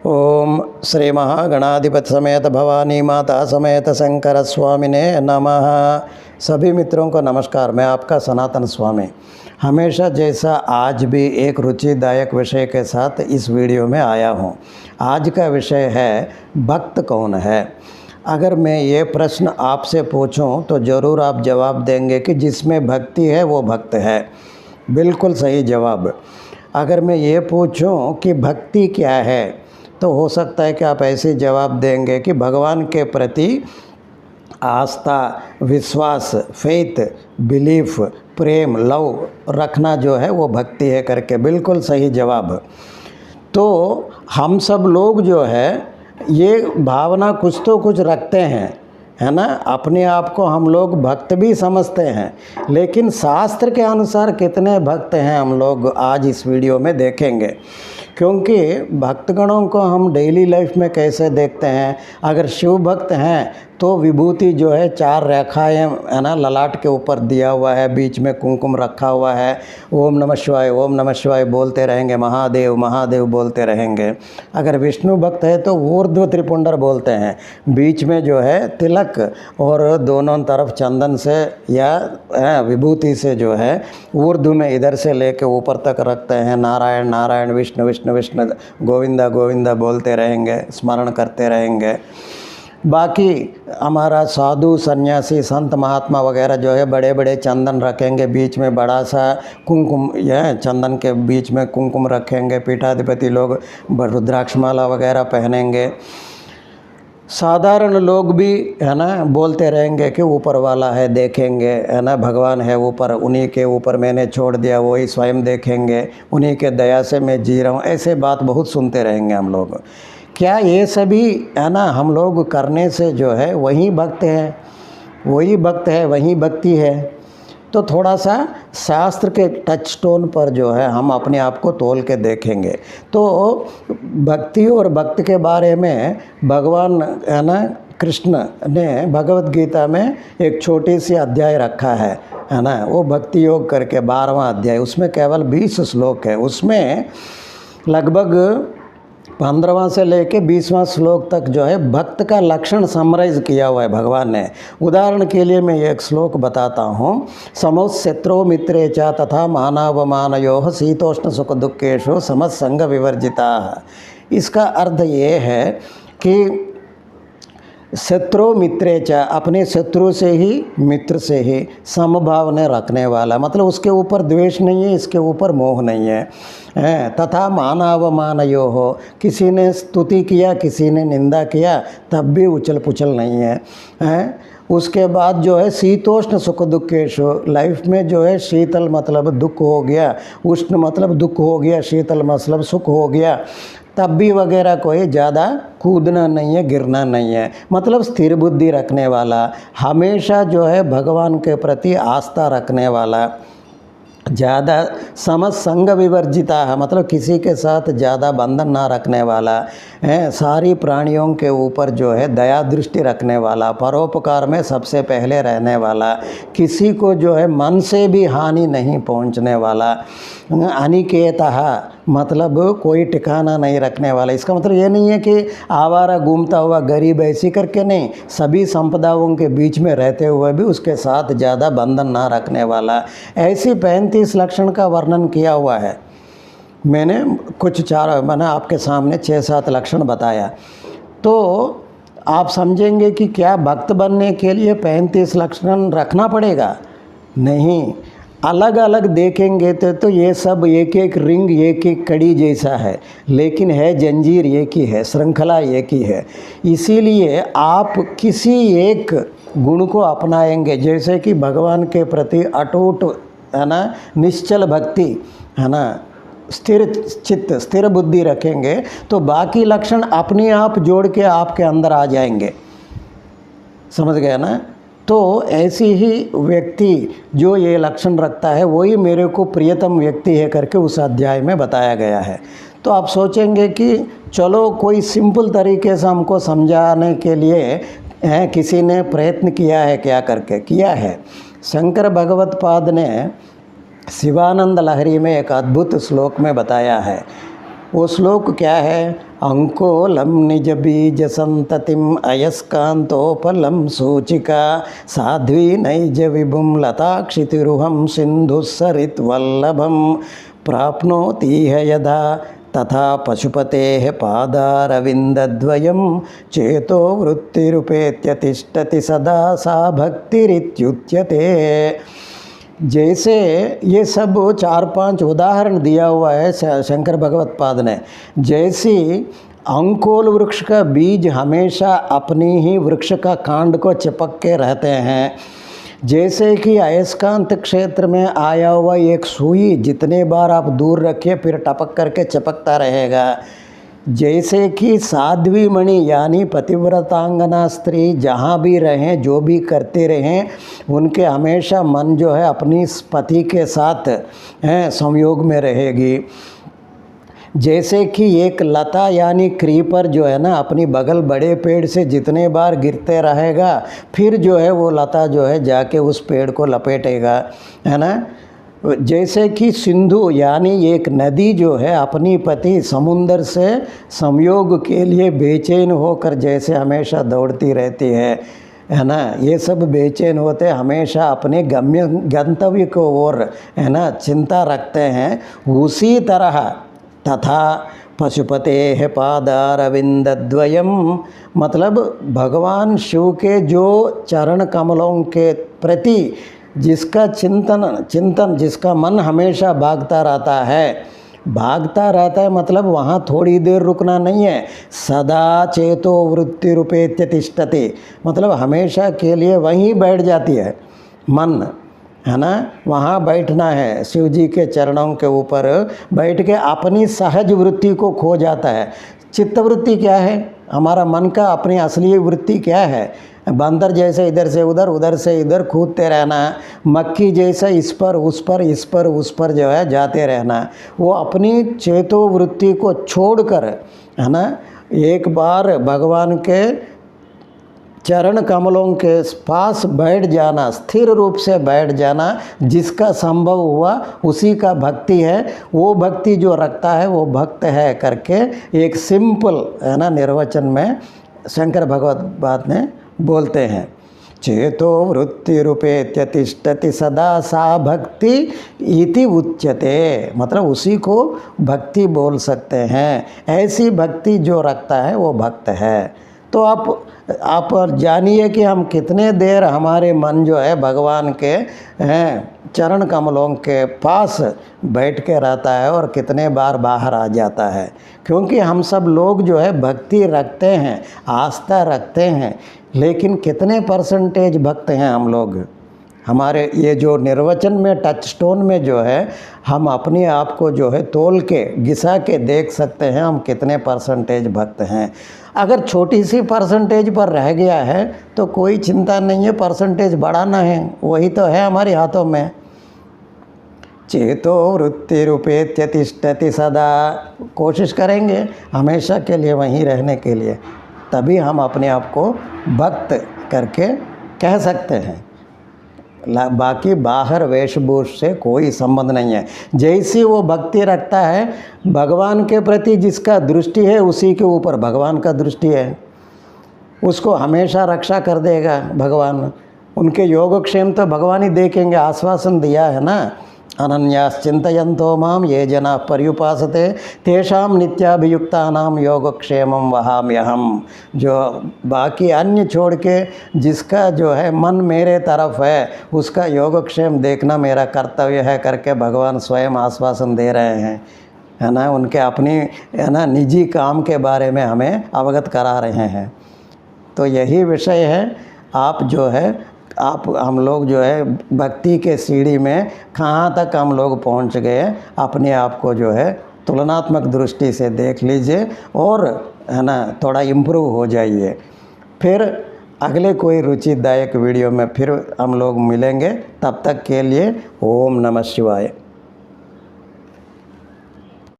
ओम श्री महागणाधिपति समेत भवानी माता समेत शंकर स्वामिने नमः। सभी मित्रों को नमस्कार। मैं आपका सनातन स्वामी हमेशा जैसा आज भी एक रुचिदायक विषय के साथ इस वीडियो में आया हूँ। आज का विषय है भक्त कौन है। अगर मैं ये प्रश्न आपसे पूछूं तो ज़रूर आप जवाब देंगे कि जिसमें भक्ति है वो भक्त है। बिल्कुल सही जवाब। अगर मैं ये पूछूं कि भक्ति क्या है तो हो सकता है कि आप ऐसे जवाब देंगे कि भगवान के प्रति आस्था, विश्वास, फेथ, बिलीफ, प्रेम, लव रखना जो है वो भक्ति है करके। बिल्कुल सही जवाब। तो हम सब लोग जो है ये भावना कुछ तो कुछ रखते हैं, है ना। अपने आप को हम लोग भक्त भी समझते हैं, लेकिन शास्त्र के अनुसार कितने भक्त हैं हम लोग आज इस वीडियो में देखेंगे। क्योंकि भक्तगणों को हम डेली लाइफ में कैसे देखते हैं। अगर शिव भक्त हैं तो विभूति जो है 4 रेखाएँ है ना ललाट के ऊपर दिया हुआ है, बीच में कुमकुम रखा हुआ है। ओम नमः शिवाय बोलते रहेंगे, महादेव महादेव बोलते रहेंगे। अगर विष्णु भक्त है तो ऊर्ध्व त्रिपुंडर बोलते हैं, बीच में जो है तिलक और दोनों तरफ चंदन से या विभूति से जो है ऊर्ध्व में इधर से लेके ऊपर तक रखते हैं। नारायण नारायण विष्णु विष्णु विष्णु गोविंदा गोविंदा बोलते रहेंगे, स्मरण करते रहेंगे। बाकी हमारा साधु सन्यासी संत महात्मा वगैरह जो है बड़े बड़े चंदन रखेंगे, बीच में बड़ा सा कुमकुम या चंदन के बीच में कुमकुम रखेंगे। पीठाधिपति लोग रुद्राक्षमाला वगैरह पहनेंगे। साधारण लोग भी है ना बोलते रहेंगे कि ऊपर वाला है, देखेंगे, है ना, भगवान है ऊपर, उन्हीं के ऊपर मैंने छोड़ दिया, वही स्वयं देखेंगे, उन्हीं के दया से मैं जी रहा हूँ। ऐसे बात बहुत सुनते रहेंगे हम लोग। क्या ये सभी है ना हम लोग करने से जो है वही भक्त है, वही भक्त है, वही भक्ति है। तो थोड़ा सा शास्त्र के टच स्टोन पर जो है हम अपने आप को तोल के देखेंगे। तो भक्ति और भक्त के बारे में भगवान है ना कृष्ण ने भगवत गीता में एक छोटी सी अध्याय रखा है ना, वो भक्ति योग करके 12वां अध्याय। उसमें केवल 20 श्लोक है। उसमें लगभग 15वां से लेके 20वां श्लोक तक जो है भक्त का लक्षण समराइज किया हुआ है भगवान ने। उदाहरण के लिए मैं एक श्लोक बताता हूँ। समोशत्रो मित्रे च तथा मानावमानयोः शीतोष्ण सुख दुखेषु समसंग विवर्जिता। इसका अर्थ ये है कि शत्रु मित्रे च, अपने शत्रु से ही मित्र से ही समभाव ने रखने वाला, मतलब उसके ऊपर द्वेष नहीं है, इसके ऊपर मोह नहीं है। तथा मानावमानयो हो, किसी ने स्तुति किया किसी ने निंदा किया तब भी उछल पुछल नहीं है। उसके बाद जो है शीतोष्ण सुख दुखेषु, लाइफ में जो है शीतल मतलब दुख हो गया, उष्ण मतलब दुख हो गया, शीतल मतलब सुख हो गया, तब भी वगैरह कोई ज़्यादा कूदना नहीं है, गिरना नहीं है। मतलब स्थिर बुद्धि रखने वाला, हमेशा जो है भगवान के प्रति आस्था रखने वाला, ज़्यादा समसंग विवर्जिता है, मतलब किसी के साथ ज़्यादा बंधन ना रखने वाला है। सारी प्राणियों के ऊपर जो है दया दृष्टि रखने वाला, परोपकार में सबसे पहले रहने वाला, किसी को जो है मन से भी हानि नहीं पहुंचने वाला। अनिकेतः मतलब कोई ठिकाना नहीं रखने वाला। इसका मतलब ये नहीं है कि आवारा घूमता हुआ गरीब ऐसी करके नहीं, सभी संपदाओं के बीच में रहते हुए भी उसके साथ ज़्यादा बंधन ना रखने वाला। ऐसी 35 लक्षण का वर्णन किया हुआ है। मैंने मैंने आपके सामने 6-7 लक्षण बताया। तो आप समझेंगे कि क्या भक्त बनने के लिए 35 लक्षण रखना पड़ेगा? नहीं, अलग अलग देखेंगे तो ये सब एक एक रिंग एक एक कड़ी जैसा है, लेकिन है जंजीर एक ही है, श्रृंखला एक ही है। इसीलिए आप किसी एक गुण को अपनाएंगे, जैसे कि भगवान के प्रति अटूट है ना निश्चल भक्ति है ना, स्थिर चित्त स्थिर बुद्धि रखेंगे तो बाकी लक्षण अपने आप जोड़ के आपके अंदर आ जाएंगे। समझ गए ना। तो ऐसी ही व्यक्ति जो ये लक्षण रखता है वही मेरे को प्रियतम व्यक्ति है करके उस अध्याय में बताया गया है। तो आप सोचेंगे कि चलो कोई सिंपल तरीके से हमको समझाने के लिए किसी ने प्रयत्न किया है, क्या करके किया है। शंकर भगवत पाद ने शिवानंद लहरी में एक अद्भुत श्लोक में बताया है वो श्लोक क्या है? अंकोलम निज बीज संततिम अयस्कांतोपलम सूचिका साध्वी नैज विभुम लताक्षितिरुहम सिंधु सरित वल्लभम प्राप्नोतीह यदा तथा पशुपतेः पादारविन्दद्वयं चेतो वृत्तिरुपेत्य तिष्ठति सदा सा भक्तिरित्युच्यते। जैसे ये सब 4-5 उदाहरण दिया हुआ है शंकर भगवत पाद ने। जैसी अंकोल वृक्ष का बीज हमेशा अपनी ही वृक्ष का कांड को चिपक के रहते हैं, जैसे कि अयस्कांत क्षेत्र में आया हुआ एक सुई जितने बार आप दूर रखिए फिर टपक करके चिपकता रहेगा, जैसे कि साध्वी मणि यानी पतिव्रतांगना स्त्री जहाँ भी रहें जो भी करते रहें उनके हमेशा मन जो है अपनी पति के साथ संयोग में रहेगी। जैसे कि एक लता यानी क्रीपर जो है ना अपनी बगल बड़े पेड़ से जितने बार गिरते रहेगा फिर जो है वो लता जो है जाके उस पेड़ को लपेटेगा, है ना। जैसे कि सिंधु यानी एक नदी जो है अपनी पति समुंदर से संयोग के लिए बेचैन होकर जैसे हमेशा दौड़ती रहती है ना। ये सब बेचैन होते हमेशा अपने गंतव्य को ओर, है ना, चिंता रखते हैं। उसी तरह तथा पशुपतेः पादारविंदद्वयम मतलब भगवान शिव के जो चरण कमलों के प्रति जिसका चिंतन जिसका मन हमेशा भागता रहता है मतलब वहाँ थोड़ी देर रुकना नहीं है। सदा चेतो वृत्ति रूपेत्य तिष्ठति मतलब हमेशा के लिए वहीं बैठ जाती है मन, है ना। वहाँ बैठना है, शिव जी के चरणों के ऊपर बैठ के अपनी सहज वृत्ति को खो जाता है। चित्त वृत्ति क्या है? हमारा मन का अपनी असली वृत्ति क्या है? बंदर जैसे इधर से उधर उधर से इधर कूदते रहना, मक्खी जैसा इस पर उस पर जो है जाते रहना। वो अपनी चेतो वृत्ति को छोड़कर, है ना, एक बार भगवान के चरण कमलों के पास बैठ जाना, स्थिर रूप से बैठ जाना, जिसका संभव हुआ उसी का भक्ति है। वो भक्ति जो रखता है वो भक्त है करके एक सिंपल, है ना, निर्वचन में शंकर भगवत बात ने बोलते हैं। चेतो वृत्ति रूपेत्य तिष्ठति सदा सा भक्ति इति उच्यते मतलब उसी को भक्ति बोल सकते हैं। ऐसी भक्ति जो रखता है वो भक्त है। तो आप जानिए कि हम कितने देर हमारे मन जो है भगवान के चरण कमलों के पास बैठ के रहता है और कितने बार बाहर आ जाता है। क्योंकि हम सब लोग जो है भक्ति रखते हैं, आस्था रखते हैं, लेकिन कितने परसेंटेज भक्त हैं हम लोग? हमारे ये जो निर्वचन में टच स्टोन में जो है हम अपने आप को जो है तोल के घिसा के देख सकते हैं हम कितने परसेंटेज भक्त हैं। अगर छोटी सी परसेंटेज पर रह गया है तो कोई चिंता नहीं है, परसेंटेज बढ़ाना है, वही तो है हमारे हाथों में। चेतो वृत्ति रूपेत्य तिष्ठति सदा कोशिश करेंगे हमेशा के लिए वहीं रहने के लिए, तभी हम अपने आप को भक्त करके कह सकते हैं। बाकी बाहर वेशभूष से कोई संबंध नहीं है। जैसी वो भक्ति रखता है भगवान के प्रति, जिसका दृष्टि है उसी के ऊपर भगवान का दृष्टि है, उसको हमेशा रक्षा कर देगा भगवान। उनके योगक्षेम तो भगवान ही देखेंगे, आश्वासन दिया है ना। अनन्याश्चिन्तयन्तो मां ये जना पर्युपासते तेषां नित्याभियुक्तानां योगक्षेमं वहाम्यहम्। जो बाकी अन्य छोड़ के जिसका जो है मन मेरे तरफ है उसका योगक्षेम देखना मेरा कर्तव्य है करके भगवान स्वयं आश्वासन दे रहे हैं, है ना। उनके अपनी, है ना, निजी काम के बारे में हमें अवगत करा रहे हैं। तो यही विषय है। आप जो है हम लोग जो है भक्ति के सीढ़ी में कहाँ तक हम लोग पहुँच गए, अपने आप को जो है तुलनात्मक दृष्टि से देख लीजिए और, है ना, थोड़ा इम्प्रूव हो जाइए। फिर अगले कोई रुचिदायक वीडियो में फिर हम लोग मिलेंगे। तब तक के लिए ओम नमः शिवाय।